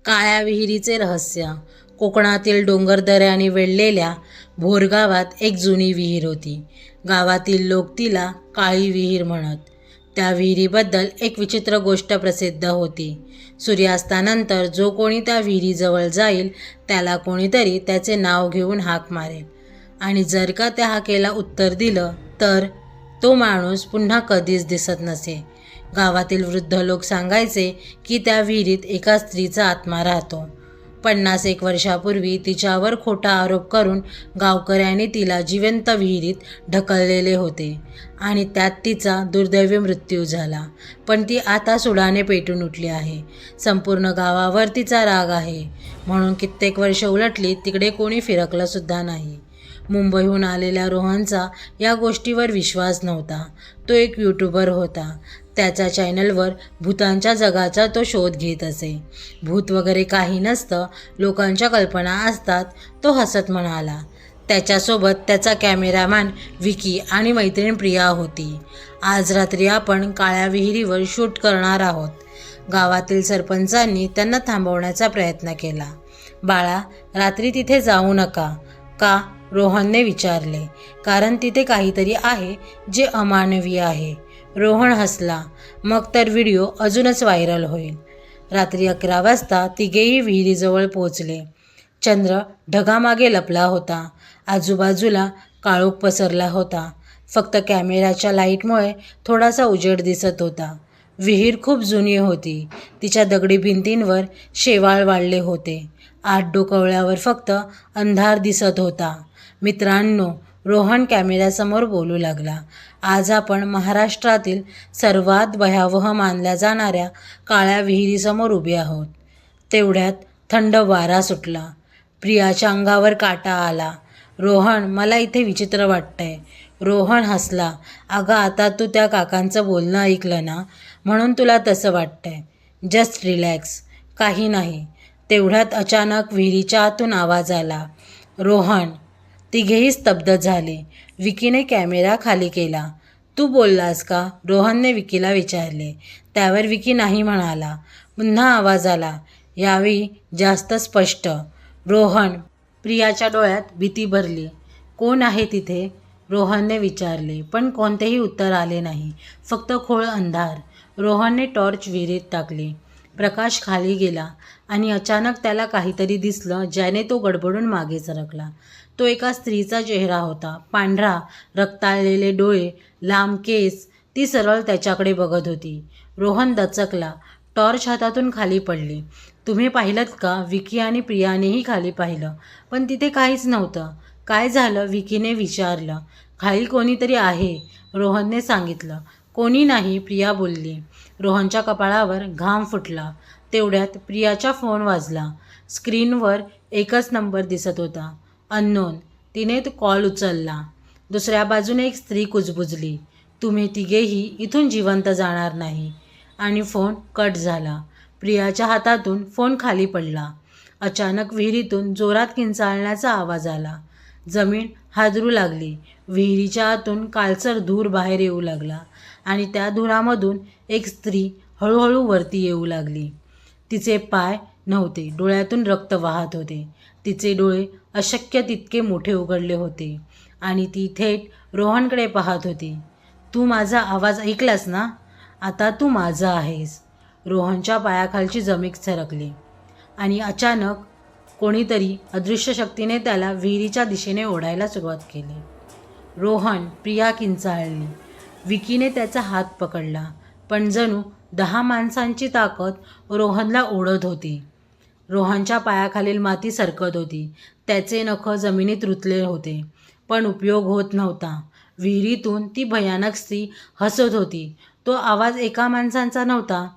काळ्या विहिरीचे रहस्य. कोकणातील डोंगरदऱ्याने वेढलेल्या भोर गावात एक जुनी विहीर होती. गावातील लोक तिला काळी विहीर म्हणत. त्या विहिरीबद्दल एक विचित्र गोष्ट प्रसिद्ध होती. सूर्यास्तानंतर जो कोणी त्या विहिरीजवळ जाईल त्याला कोणीतरी त्याचे नाव घेऊन हाक मारेल आणि जर का त्या हाकेला उत्तर दिलं तर तो माणूस पुन्हा कधीच दिसत नसे. गावातील वृद्ध लोक सांगायचे की त्या विहिरीत एका स्त्रीचा आत्मा राहतो. 50 वर्षापूर्वी तिच्यावर खोटा आरोप करून गावकऱ्यांनी तिला जिवंत विहिरीत ढकललेले होते आणि त्यात तिचा दुर्दैवी मृत्यू झाला. पण ती आता सुडाने पेटून उठली आहे. संपूर्ण गावावर तिचा राग आहे. म्हणून कित्येक वर्ष उलटली तिकडे कोणी फिरकलं सुद्धा नाही. मुंबईहून आलेल्या रोहनचा या गोष्टीवर विश्वास नव्हता. तो एक यूट्यूबर होता. त्याच्या चॅनलवर भूतांच्या जगाचा तो शोध घेत असे. भूत वगैरे काही नसतं, लोकांच्या कल्पना असतात, तो हसत म्हणाला. त्याच्यासोबत त्याचा कॅमेरामॅन विकी आणि मैत्रीण प्रिया होती. आज रात्री आपण काळ्या विहिरीवर शूट करणार आहोत. गावातील सरपंचांनी त्यांना थांबवण्याचा प्रयत्न केला. बाळा, रात्री तिथे जाऊ नका. का? रोहनने विचारले. कारण तिथे काहीतरी आहे जे अमानवीय आहे. रोहन हसला. मग तर व्हिडिओ अजूनच व्हायरल होईल. रात्री 11 वाजता तिघेही विहिरीजवळ पोहोचले. चंद्र ढगामागे लपला होता. आजूबाजूला काळोख पसरला होता. फक्त कॅमेऱ्याच्या लाईटमुळे थोडासा उजेड दिसत होता. विहीर खूप जुनी होती. तिच्या दगडी भिंतींवर शेवाळ वाढले होते. आत डोकवळ्यावर फक्त अंधार दिसत होता. मित्रांनो, रोहन कॅमेऱ्यासमोर बोलू लागला. आज आपण महाराष्ट्रातील सर्वात भयावह मानल्या जाणाऱ्या काळ्या विहिरीसमोर उभे आहोत. तेवढ्यात थंड वारा सुटला. प्रियाच्या अंगावर काटा आला. रोहन, मला इथे विचित्र वाटतंय. रोहन हसला. अगं, आता तू त्या काकांचं बोलणं ऐकलं ना, म्हणून तुला तसं वाटतंय. Just relax. काही नाही. तेवढ्यात अचानक विहिरीच्या आतून आवाज आला. रोहन. तिघेही स्तब्ध झाले. विकीने कॅमेरा खाली केला. तू बोललास का? रोहनने विकीला विचारले. त्यावर विकी नाही म्हणाला. पुन्हा आवाज आला. यावेळी जास्त स्पष्ट. रोहन. प्रियाच्या डोळ्यात भीती भरली. कोण आहे तिथे? रोहनने विचारले. पण कोणतेही उत्तर आले नाही. फक्त खोल अंधार. रोहनने टॉर्च विहिरीत टाकली. प्रकाश खाली गेला आणि अचानक त्याला काहीतरी दिसलं ज्याने तो गडबडून मागे सरकला. तो एका स्त्रीचा चेहरा होता. पांढरा, रक्ताळलेले डोळे, लांब केस. ती सरळ त्याच्याकडे बघत होती. रोहन दचकला. टॉर्च हातातून खाली पडली. तुम्ही पाहिलंत का? विकी आणि प्रियानेही खाली पाहिलं, पण तिथे काहीच नव्हतं. काय झालं? विकीने विचारलं. खाली कोणीतरी आहे, रोहनने सांगितलं. कोणी नाही, प्रिया बोलली. रोहनच्या कपाळावर घाम फुटला. तेवढ्यात प्रियाचा फोन वाजला. स्क्रीनवर एकच नंबर दिसत होता. अननोन. तिने तो कॉल उचलला. दुसऱ्या बाजूने एक स्त्री कुजबुजली. तुम्ही तिघेही इथून जिवंत जाणार नाही. आणि फोन कट झाला. प्रियाच्या हातातून फोन खाली पडला. अचानक विहिरीतून जोरात किंचाळण्याचा आवाज आला. जमीन हादरू लागली. विहिरीच्या आतून काळसर धूर बाहेर येऊ लागला आणि त्या धुरामधून एक स्त्री हळूहळू वरती येऊ लागली. तिचे पाय नव्हते, डोळ्यातून रक्त वाहत होते. तिचे डोळे अशक्य तितके मोठे उघडले होते आणि ती थेट रोहनकडे पाहत होती. तू माझा आवाज ऐकलास ना? आता तू माझा आहेस. रोहनच्या पायाखालची जमीन सरकली आणि अचानक कोणीतरी अदृश्य शक्तीने त्याला विहिरीच्या दिशेने ओढायला सुरुवात केली. रोहन. प्रिया किंचाळली. विकीने त्याचा हात पकडला, पण जणू 10 माणसांची ताकद रोहनला ओढत होती. रोहनच्या पायाखालील माती सरकत होती. त्याचे नख जमिनीत रुतले होते, पण उपयोग होत नव्हता. विहिरीतून ती भयानक स्त्री हसत होती. तो आवाज एका माणसाचा नव्हता,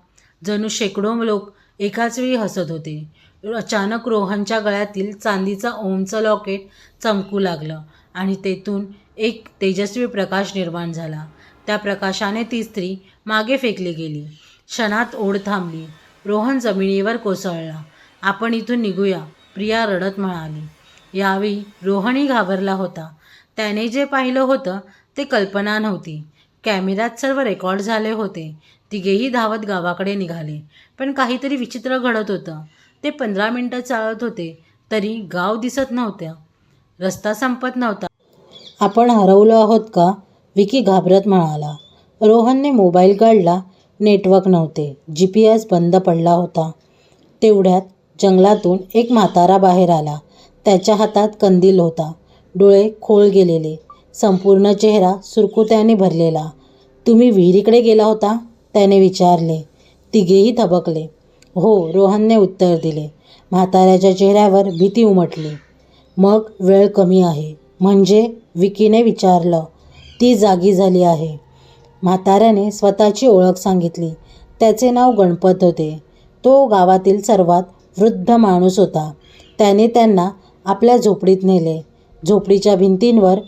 जणू शेकडो लोक एकाच वेळी हसत होते. अचानक रोहनच्या गळ्यातील चांदीचा ओमचं लॉकेट चमकू लागलं आणि तेथून एक तेजस्वी प्रकाश निर्माण झाला. त्या प्रकाशाने ती स्त्री मागे फेकली गेली. क्षणात ओढ थांबली. रोहन जमिनीवर कोसळला. आपण इथून निघूया, प्रिया रडत म्हणाली. यावेळी रोहनही घाबरला होता. त्याने जे पाहिलं होतं ते कल्पना नव्हती. कॅमेऱ्यात सर्व रेकॉर्ड झाले होते. तिघेही धावत गावाकडे निघाले. पण काहीतरी विचित्र घडत होतं. ते 15 मिनटं चालत होते तरी गाव दिसत नव्हतं. रस्ता संपत नव्हता. आपण हरवलो आहोत का? विकी घाबरत म्हणाला. रोहनने मोबाईल काढला. नेटवर्क नव्हते. GPS बंद पडला होता. तेवढ्यात जंगलातून एक म्हातारा बाहेर आला. त्याच्या हातात कंदील होता. डोळे खोल गेलेले, संपूर्ण चेहरा सुरकुत्याने भरलेला. तुम्ही विहिरीकडे गेला होता? त्याने विचारले. तिघेही थबकले. हो, रोहनने उत्तर दिले. म्हाताऱ्याच्या चेहऱ्यावर भीती उमटली. मग वेळ कमी आहे म्हणजे? विकीने विचारलं. ती जागी झाली आहे. म्हाताऱ्याने स्वतःची ओळख सांगितली. त्याचे नाव गणपत होते. तो गावातील सर्वात वृद्ध माणूस होता. त्याने त्यांना आपल्या झोपडीत नेले. झोपडीच्या भिंतींवर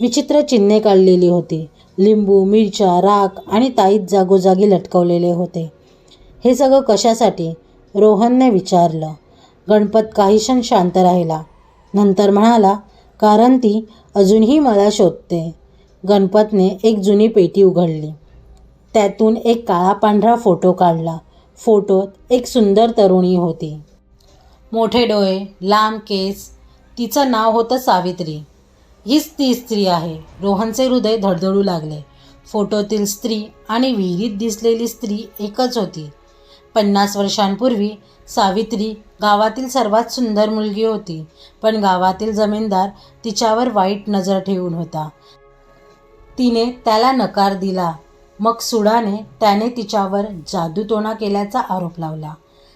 विचित्र चिन्हे काढलेली होती. लिंबू, मिरच्या, राख आणि ताईत जागोजागी लटकवलेले होते. हे सगळं कशासाठी? रोहनने विचारलं. गणपत काही क्षण शांत राहिला. नंतर म्हणाला, कारण ती अजूनही मला शोधते. गणपतने एक जुनी पेटी उघडली. त्यातून एक काळा पांढरा फोटो काढला. फोटोत एक सुंदर तरुणी होती. मोठे डोळे, लांब केस. तिचं नाव होतं सावित्री. हीच ती स्त्री आहे. रोहनचे हृदय धडधडू लागले. फोटोतील स्त्री आणि विहिरीत दिसलेली स्त्री एकच होती. 50 वर्षांपूर्वी सावित्री गावातील सर्वात सुंदर मुलगी होती. पण गावातील जमीनदार तिच्यावर वाईट नजर ठेवून होता. तिने त्याला नकार दिला. मग सुडाने त्याने तिच्यावर जादूटोणा केल्याचा आरोप लावला.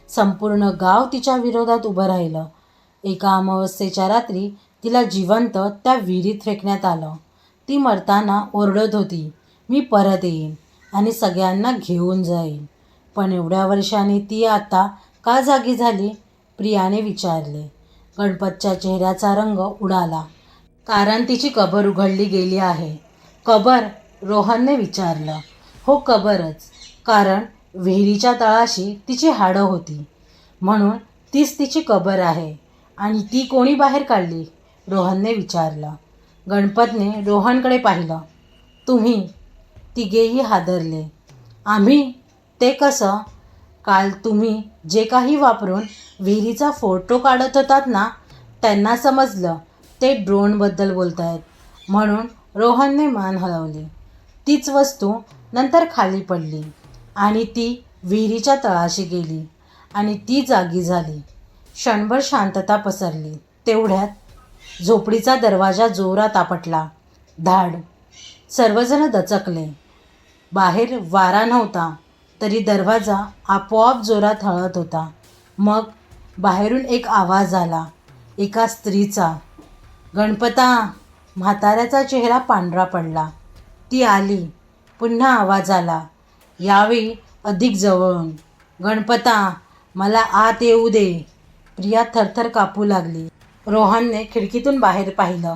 संपूर्ण गाव तिच्या विरोधात उभं राहिलं. एका अमावस्येच्या रात्री तिला जिवंत त्या विहिरीत फेकण्यात आलं. ती मरताना ओरडत होती, मी परत येईन आणि सगळ्यांना घेऊन जाईन. पण एवढ्या वर्षांनी ती आता का जागी झाली? प्रियाने विचारले. गणपतच्या चेहऱ्याचा रंग उडाला. कारण तिची कबर उघडली गेली आहे. कबर? रोहनने विचारलं. हो, कबरच. कारण विहिरीच्या तळाशी तिची हाडं होती. म्हणून तीच तिची कबर आहे. आणि ती कोणी बाहेर काढली? रोहनने विचारलं. गणपतने रोहनकडे पाहिलं. तुम्ही? तिघेही हादरले. आम्ही? ते कसं? काल तुम्ही जे काही वापरून विहिरीचा फोटो काढत होतात ना, त्यांना समजलं ते ड्रोनबद्दल बोलतायत. म्हणून रोहनने मान हलवली. तीच वस्तू नंतर खाली पडली आणि ती विहिरीच्या तळाशी गेली आणि ती जागी झाली. क्षणभर शांतता पसरली. तेवढ्यात झोपडीचा दरवाजा जोरात आपटला. धाड. सर्वजण दचकले. बाहेर वारा नव्हता तरी दरवाजा आपोआप जोरात हलत होता. मग बाहेरून एक आवाज आला. एका स्त्रीचा. गणपता! म्हाताऱ्याचा चेहरा पांढरा पडला. ती आली. पुन्हा आवाज आला. यावेळी अधिक जवळून. गणपता, मला आत येऊ दे. प्रिया थरथर कापू लागली. रोहनने खिडकीतून बाहेर पाहिलं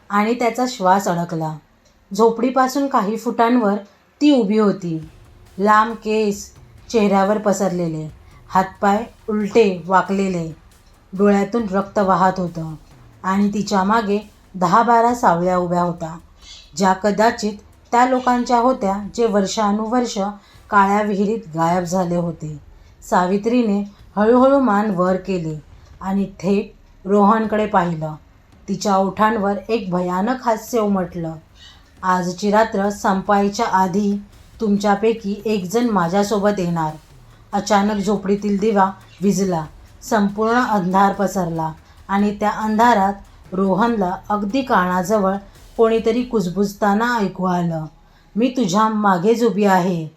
आणि त्याचा श्वास अडकला. झोपडीपासून काही फुटांवर ती उभी होती. लांब केस चेहऱ्यावर पसरलेले, हातपाय उलटे वाकलेले, डोळ्यातून रक्त वाहत होतं. आणि तिच्या मागे 10-12 सावळ्या उभ्या होत्या, ज्या कदाचित त्या लोकांच्या होत्या जे वर्षानुवर्ष काळ्या विहिरीत गायब झाले होते. सावित्रीने हळूहळू मान वर केली आणि थेट रोहनकडे पाहिलं. तिच्या ओठांवर एक भयानक हास्य उमटलं. आजची रात्र संपायच्या आधी तुमच्यापैकी एक जण माझ्यासोबत येणार. अचानक झोपडीतील दिवा विझला. संपूर्ण अंधार पसरला आणि त्या अंधारात रोहनला अगदी कानाजवळ कोणीतरी कुजबुजताना ऐकू आलं. मी तुझ्या मागेच उभी आहे.